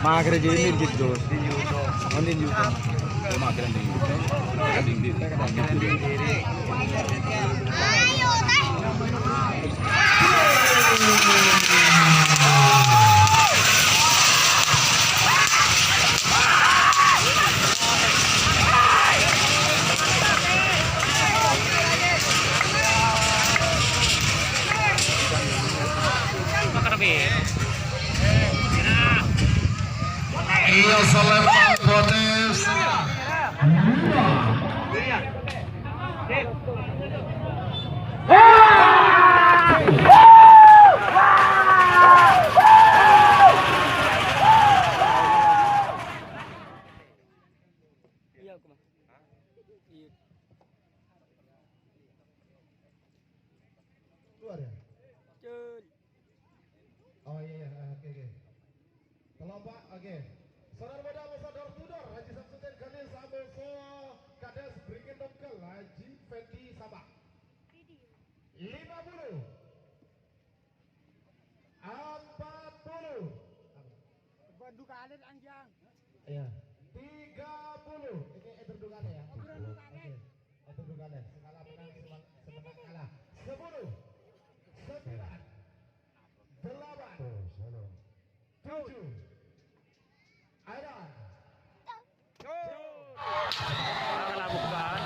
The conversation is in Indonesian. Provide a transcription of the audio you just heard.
Mager di ini gitu. Di YouTube. Oh, di YouTube. Mager di YouTube. Di diri. Ayo, Iya Sleman Potes. Keluar ya? Oh iya, oke. Kelompok, oke. Saudara muda Ambassador Tudor, Haji Samsudin Khalis Amboso, Kades Brigjen Domkel, Haji Fendi Sabah. 50. 40. Dukaannya anjang. Iya. 30. Ini Edurdukannya ya. Oke. Edurdukannya. Skala menang semenang kalah. 10. 9. 8. 7. Aidan. Kalah bukan.